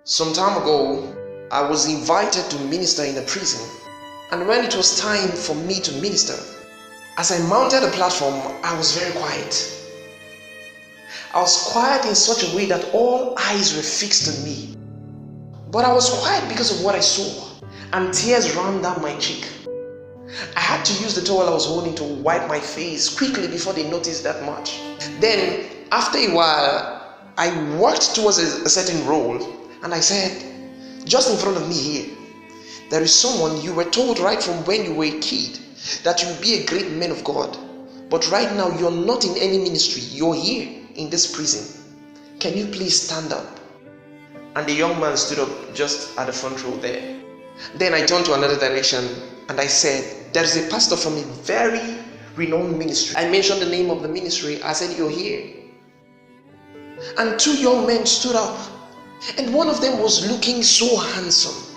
Some time ago, I was invited to minister in a prison, and when it was time for me to minister, as I mounted the platform, I was very quiet. I was quiet in such a way that all eyes were fixed on me. But I was quiet because of what I saw, and tears ran down my cheek. I had to use the towel I was holding to wipe my face quickly before they noticed that much. Then, after a while, I walked towards a certain role, and I said, just in front of me here, there is someone you were told right from when you were a kid that you will be a great man of God. But right now, you're not in any ministry. You're here in this prison. Can you please stand up? And the young man stood up just at the front row there. Then I turned to another direction and I said, there is a pastor from a very renowned ministry. I mentioned the name of the ministry. I said, you're here. And two young men stood up, and one of them was looking so handsome.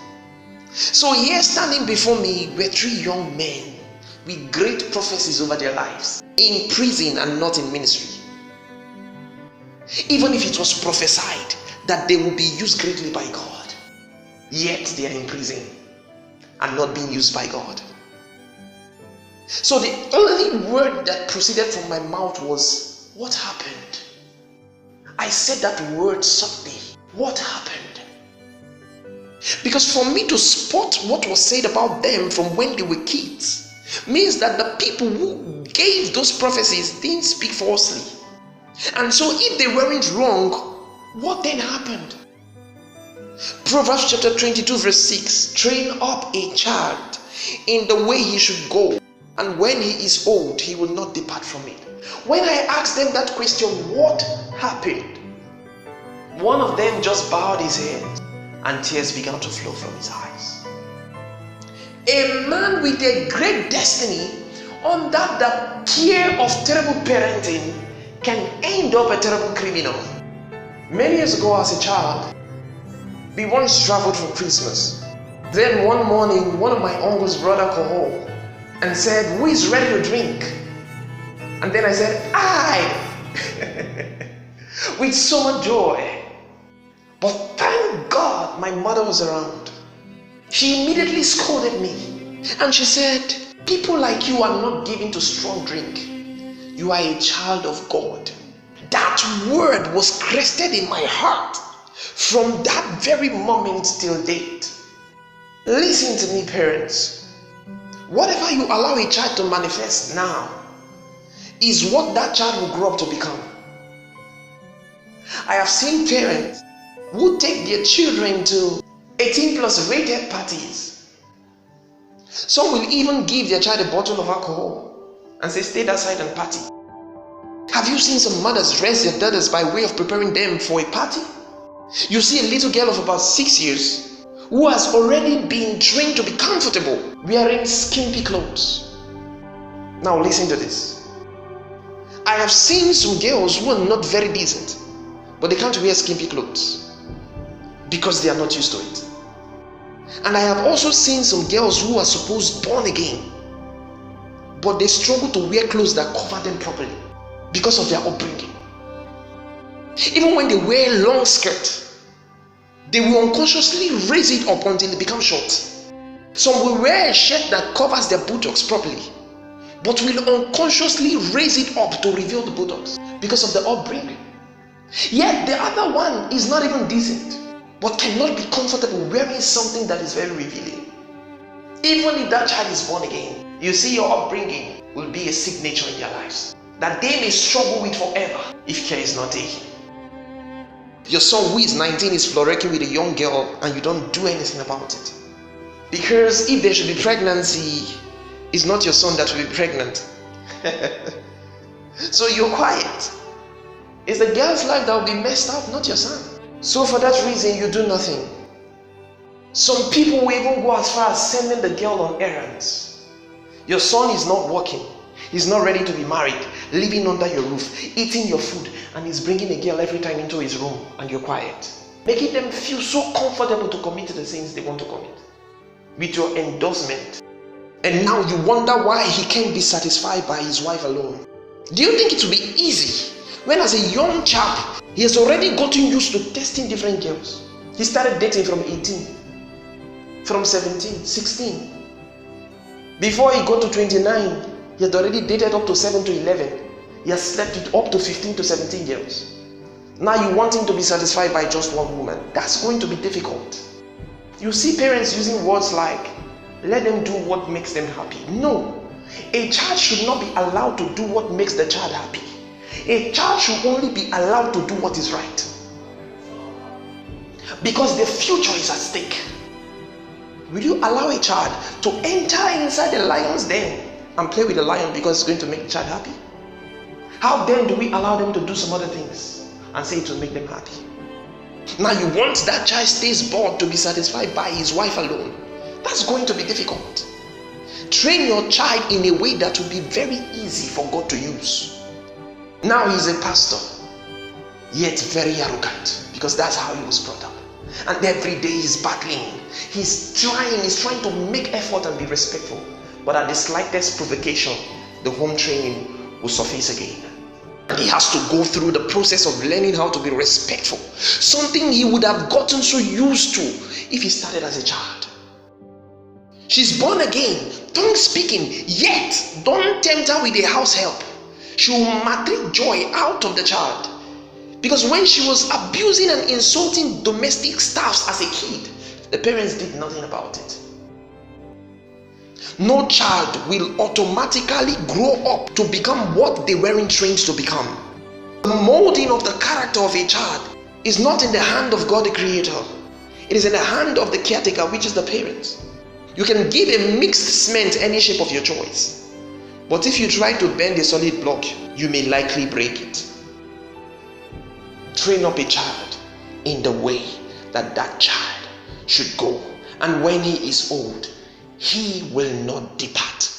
So here standing before me were three young men with great prophecies over their lives, in prison and not in ministry. Even if it was prophesied that they will be used greatly by God, yet they are in prison and not being used by God. So the only word that proceeded from my mouth was, what happened? I said that word subtly. What happened? Because for me to spot what was said about them from when they were kids means that the people who gave those prophecies didn't speak falsely. And so if they weren't wrong, what then happened? Proverbs chapter 22 verse 6, train up a child in the way he should go, and when he is old, he will not depart from it. When I asked them that question, what happened? One of them just bowed his head and tears began to flow from his eyes. A man with a great destiny under the care of terrible parenting can end up a terrible criminal. Many years ago as a child, we once traveled for Christmas. Then one morning, one of my uncles brought alcohol and said, who is ready to drink? And then I said, I! With so much joy. But thank God my mother was around. She immediately scolded me and she said, people like you are not given to strong drink. You are a child of God. That word was crested in my heart from that very moment till date. Listen to me, parents. Whatever you allow a child to manifest now is what that child will grow up to become. I have seen parents who take their children to 18 plus rated parties. Some will even give their child a bottle of alcohol and say, stay that side and party. Have you seen some mothers raise their daughters by way of preparing them for a party? You see a little girl of about 6 years who has already been trained to be comfortable wearing skimpy clothes. Now listen to this. I have seen some girls who are not very decent, but they can't wear skimpy clothes because they are not used to it. And I have also seen some girls who are supposed born again, but they struggle to wear clothes that cover them properly because of their upbringing. Even when they wear long skirt, they will unconsciously raise it up until it becomes short. Some will wear a shirt that covers their buttocks properly, but will unconsciously raise it up to reveal the buttocks because of the upbringing. Yet the other one is not even decent, but cannot be comfortable wearing something that is very revealing. Even if that child is born again, you see your upbringing will be a signature in their lives that they may struggle with forever if care is not taken. Your son who is 19 is flourishing with a young girl and you don't do anything about it. Because if there should be pregnancy, it's not your son that will be pregnant. So you're quiet. It's the girl's life that will be messed up, not your son. So for that reason, you do nothing. Some people will even go as far as sending the girl on errands. Your son is not working. He's not ready to be married, living under your roof, eating your food, and he's bringing a girl every time into his room, and you're quiet. Making them feel so comfortable to commit to the things they want to commit with your endorsement. And now you wonder why he can't be satisfied by his wife alone. Do you think it will be easy when as a young chap, he has already gotten used to testing different girls? He started dating from 18, from 17, 16. Before he got to 29, he had already dated up to 7 to 11. He has slept with up to 15 to 17 girls. Now you want him to be satisfied by just one woman. That's going to be difficult. You see parents using words like, let them do what makes them happy. No, a child should not be allowed to do what makes the child happy. A child should only be allowed to do what is right. Because the future is at stake. Will you allow a child to enter inside the lion's den and play with the lion because it's going to make the child happy? How then do we allow them to do some other things and say it will make them happy? Now you want that child stays bored to be satisfied by his wife alone. That's going to be difficult. Train your child in a way that will be very easy for God to use. Now he's a pastor, yet very arrogant, because that's how he was brought up. And every day he's battling. He's trying to make effort and be respectful. But at the slightest provocation, the home training will surface again. And he has to go through the process of learning how to be respectful. Something he would have gotten so used to if he started as a child. She's born again, tongue speaking, yet don't tempt her with a house help. She will matric joy out of the child. Because when she was abusing and insulting domestic staffs as a kid, the parents did nothing about it. No child will automatically grow up to become what they weren't trained to become. The molding of the character of a child is not in the hand of God the Creator. It is in the hand of the caretaker, which is the parents. You can give a mixed cement any shape of your choice. But if you try to bend a solid block, you may likely break it. Train up a child in the way that that child should go. And when he is old, he will not depart